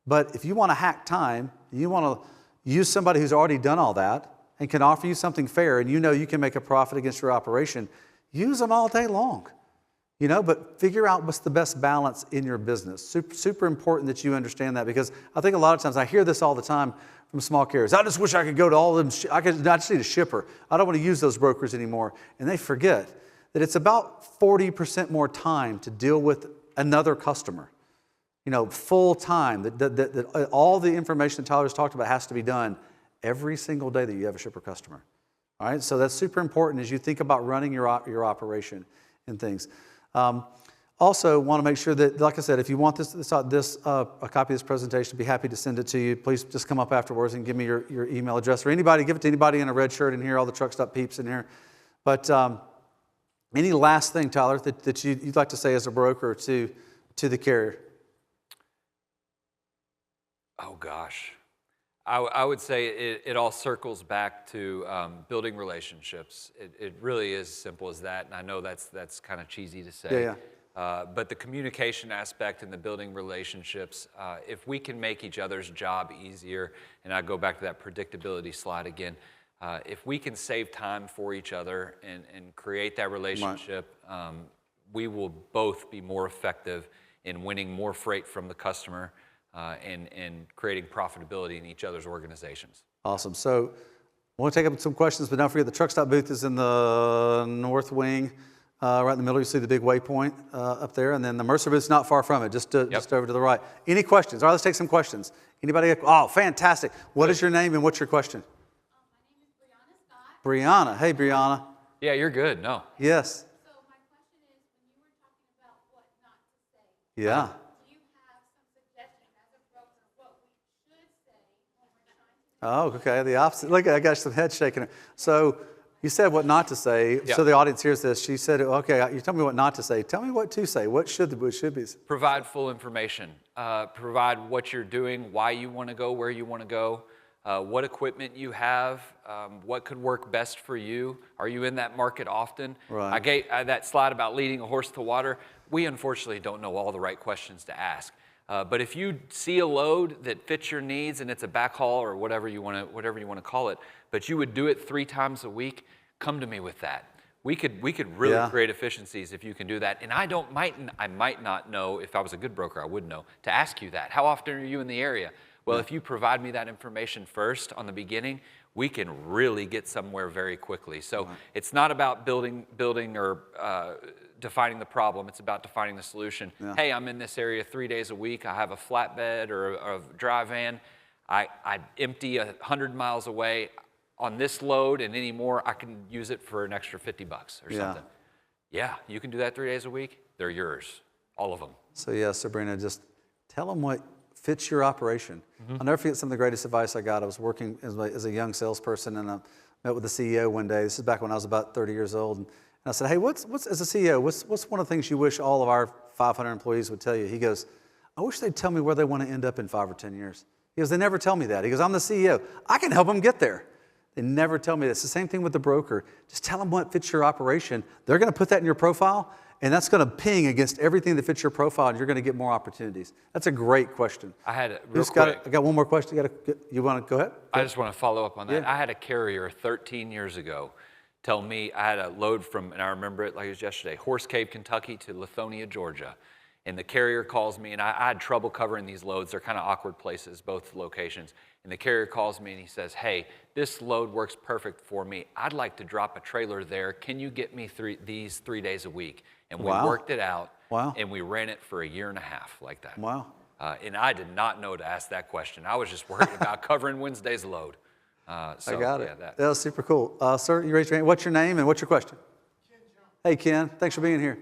But if you want to hack time, you want to use somebody who's already done all that and can offer you something fair, and you know you can make a profit against your operation, use them all day long. But figure out what's the best balance in your business. Super important that you understand that, because I think a lot of times I hear this all the time from small carriers. I just wish I could go to all of them. I just need a shipper. I don't want to use those brokers anymore. And they forget that it's about 40% more time to deal with another customer. Full time. That all the information that Tyler's talked about has to be done every single day that you have a shipper customer. All right, so that's super important as you think about running your operation and things. Also, want to make sure that, like I said, if you want a copy of this presentation, be happy to send it to you. Please just come up afterwards and give me your email address, or give it to anybody in a red shirt in here. All the truck stop peeps in here. But any last thing, Tyler, that you'd like to say as a broker to the carrier? Oh gosh, I would say it all circles back to building relationships. It really is as simple as that, and I know that's kind of cheesy to say. Yeah. But the communication aspect and the building relationships, if we can make each other's job easier, and I go back to that predictability slide again, if we can save time for each other and create that relationship, we will both be more effective in winning more freight from the customer and creating profitability in each other's organizations. Awesome. So I want to take up some questions, but don't forget the truck stop booth is in the north wing. Right in the middle, you see the big waypoint up there, and then the Mercer booth is not far from it, just over to the right. Any questions? All right, let's take some questions. Anybody? Oh, fantastic. What is your name and what's your question? My name is Brianna Scott. Brianna. Hey, Brianna. Yeah, you're good. No. Yes. So my question is, when you were talking about what not to say, Yeah. do you have some suggestion as a broker what we should say when we're trying to? Oh, okay. The opposite. Look, I got some head shaking. So you said what not to say. Yeah. So the audience hears this. She said, okay, you tell me what not to say. Tell me what to say. What should be? Provide full information. Provide what you're doing, why you want to go, where you want to go, what equipment you have, what could work best for you. Are you in that market often? Right. I gave that slide about leading a horse to water. We unfortunately don't know all the right questions to ask. But if you see a load that fits your needs and it's a backhaul or whatever you want to call it, but you would do it 3 times a week, come to me with that. We could really Yeah. create efficiencies if you can do that. And I might not know, if I was a good broker, I would know, to ask you that. How often are you in the area? Well, if you provide me that information first on the beginning, we can really get somewhere very quickly. So it's not about building or defining the problem. It's about defining the solution. Yeah. Hey, I'm in this area 3 days a week. I have a flatbed or a dry van. I empty 100 miles away on this load, and any more, I can use it for an extra $50 or something. Yeah, you can do that 3 days a week. They're yours, all of them. So yeah, Sabrina, just tell them what fits your operation. I'll never forget some of the greatest advice I got. I was working as a young salesperson, and I met with the CEO one day. This is back when I was about 30 years old. And I said, hey, what's as a CEO, what's one of the things you wish all of our 500 employees would tell you? He goes, I wish they'd tell me where they want to end up in 5 or 10 years. He goes, they never tell me that. He goes, I'm the CEO. I can help them get there. They never tell me that. It's the same thing with the broker. Just tell them what fits your operation. They're going to put that in your profile, and that's going to ping against everything that fits your profile, and you're going to get more opportunities. That's a great question. I had it real Who's quick. I got one more question. You want to go ahead? I just want to follow up on that. Yeah. I had a carrier 13 years ago tell me I had a load from, and I remember it like it was yesterday, Horse Cave, Kentucky to Lithonia, Georgia. And the carrier calls me, and I had trouble covering these loads. They're kind of awkward places, both locations. And the carrier calls me and he says, hey, this load works perfect for me. I'd like to drop a trailer there. Can you get me these 3 days a week? And we worked it out. Wow. And we ran it for a year and a half like that. Wow. And I did not know to ask that question. I was just worried about covering Wednesday's load. So, I got it. Yeah, That was super cool. Sir, you raised your hand. What's your name and what's your question? Hey, Ken. Thanks for being here.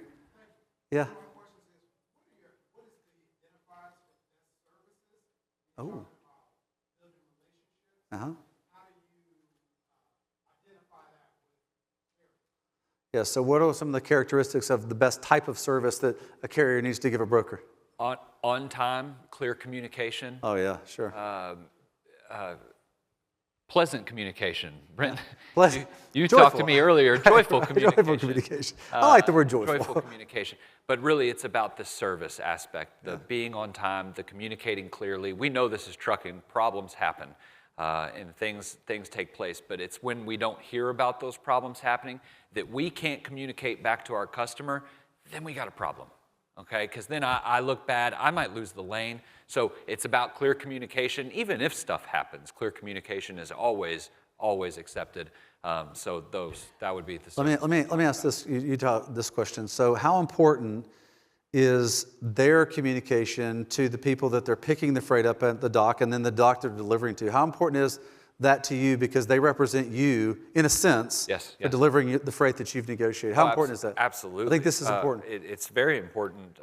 Yeah. Oh. Uh-huh. Yeah, so what are some of the characteristics of the best type of service that a carrier needs to give a broker? On time, clear communication. Oh, yeah, sure. Pleasant communication. Brent, Pleasant. you Joyful. talked to me earlier. Joyful communication. Joyful communication. I like the word joyful. Joyful communication. But really, it's about the service aspect, the being on time, the communicating clearly. We know this is trucking. Problems happen, and things take place. But it's when we don't hear about those problems happening that we can't communicate back to our customer, then we got a problem. Okay, because then I look bad, I might lose the lane. So it's about clear communication. Even if stuff happens, clear communication is always accepted. So that would be the. Let me ask this. You taught this question. So how important is their communication to the people that they're picking the freight up at the dock, and then the dock they're delivering to? How important is that to you, because they represent you in a sense for delivering the freight that you've negotiated? How important is that? Absolutely. I think this is important. It's very important.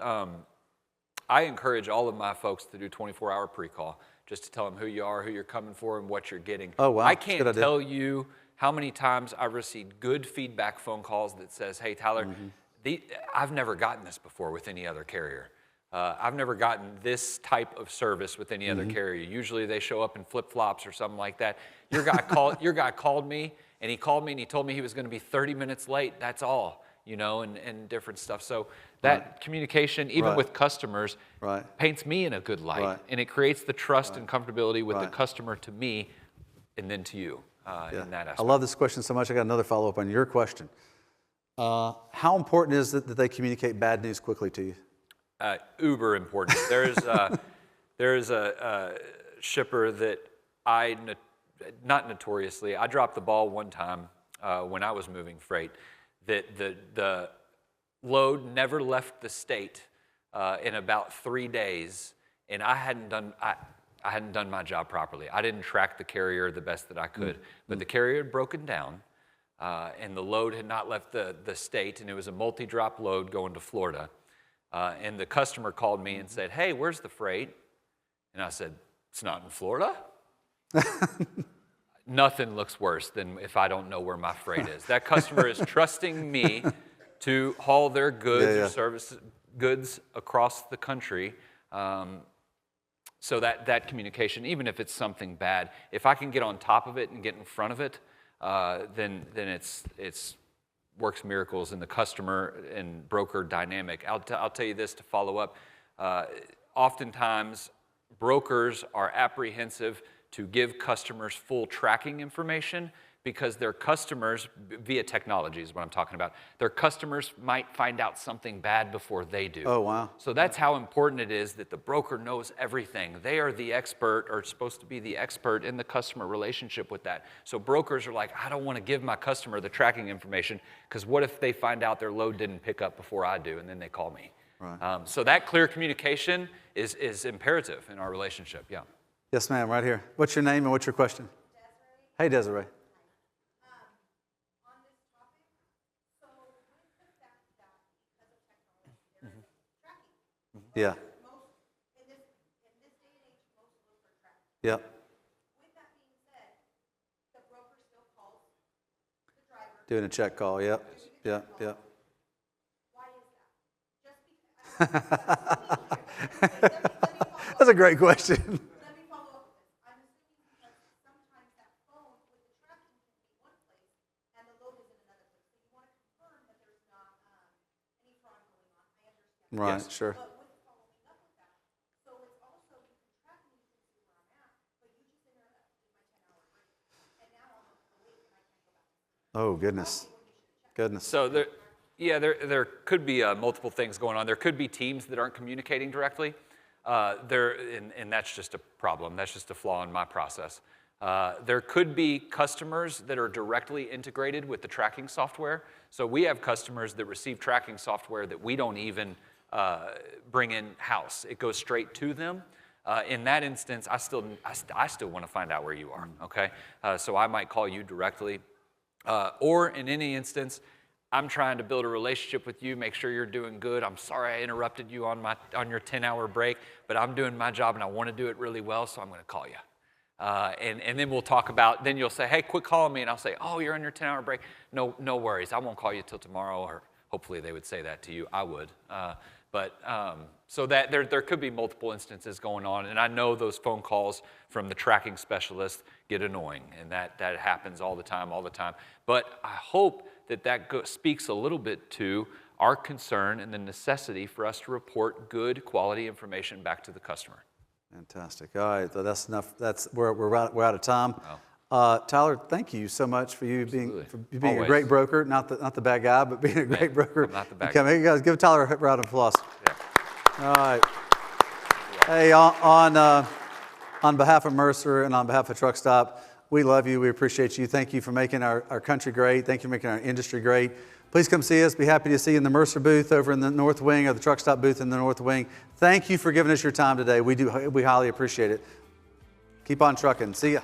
I encourage all of my folks to do 24-hour pre-call, just to tell them who you are, who you're coming for, and what you're getting. Oh, wow. I can't tell you how many times I've received good feedback phone calls that says, hey, Tyler, I've never gotten this before with any other carrier. I've never gotten this type of service with any other carrier. Usually they show up in flip-flops or something like that. Your guy called me, and he told me he was going to be 30 minutes late. That's all, and different stuff. So that communication, even with customers, paints me in a good light, and it creates the trust and comfortability with the customer to me and then to you in that aspect. I love this question so much. I got another follow-up on your question. How important is it that they communicate bad news quickly to you? Uber important. There's a shipper that not notoriously, I dropped the ball one time when I was moving freight, that the load never left the state in about 3 days, and I hadn't done my job properly. I didn't track the carrier the best that I could, but the carrier had broken down, and the load had not left the state, and it was a multi-drop load going to Florida. And the customer called me and said, hey, where's the freight? And I said, it's not in Florida. Nothing looks worse than if I don't know where my freight is. That customer is trusting me to haul their goods or goods across the country. So that communication, even if it's something bad, if I can get on top of it and get in front of it, then it's works miracles in the customer and broker dynamic. I'll tell you this to follow up. Oftentimes, brokers are apprehensive to give customers full tracking information because their customers, via technology is what I'm talking about, their customers might find out something bad before they do. Oh, wow. So that's how important it is that the broker knows everything. They are the expert, or supposed to be the expert in the customer relationship with that. So brokers are like, I don't want to give my customer the tracking information, because what if they find out their load didn't pick up before I do, and then they call me? Right. So that clear communication is imperative in our relationship, yeah. Yes, ma'am, right here. What's your name and what's your question? Desiree, Hey, Desiree. on this topic, so with the fact that because of technology, there is tracking. Yeah. Most, in this day and age, most look for tracking. Yep. With that being said, the broker still calls the driver. Doing a check call. Yep. Yep. Yep. Why is that? Just because. That's a great question. Let me follow up with this. I'm assuming because sometimes that phone with the tracking can be one place and the load is in another place. So you want to confirm that there's not any fraud going on. I understand. Right. Yes. Sure. But with following up with that, so it's also, you can track me, you can see where I'm at, but you just interrupted my 10-hour break. And now I'm awake and I can't go back. Oh, goodness. Goodness. So there could be multiple things going on. There could be teams that aren't communicating directly. And that's just a problem. That's just a flaw in my process. There could be customers that are directly integrated with the tracking software. So we have customers that receive tracking software that we don't even bring in-house. It goes straight to them. In that instance, I still want to find out where you are, okay? So I might call you directly. Or in any instance, I'm trying to build a relationship with you, make sure you're doing good. I'm sorry I interrupted you on your 10-hour break, but I'm doing my job and I want to do it really well, so I'm going to call you. And then we'll talk about, then you'll say, hey, quit calling me, and I'll say, oh, you're on your 10-hour break. No worries, I won't call you till tomorrow, or hopefully they would say that to you. I would. So that there could be multiple instances going on, and I know those phone calls from the tracking specialist get annoying, and that happens all the time. But I hope that speaks a little bit to our concern and the necessity for us to report good quality information back to the customer. Fantastic. All right, so that's enough. We're out of time. Tyler, thank you so much for you being Always. a great broker, not the bad guy, but being a great broker. I'm not the bad guy. You guys give Tyler a round of applause. Yeah. All right. Hey, on behalf of Mercer and on behalf of Truck Stop, we love you. We appreciate you. Thank you for making our country great. Thank you for making our industry great. Please come see us. Be happy to see you in the Mercer booth over in the north wing, or the Truck Stop booth in the north wing. Thank you for giving us your time today. We highly appreciate it. Keep on trucking. See ya.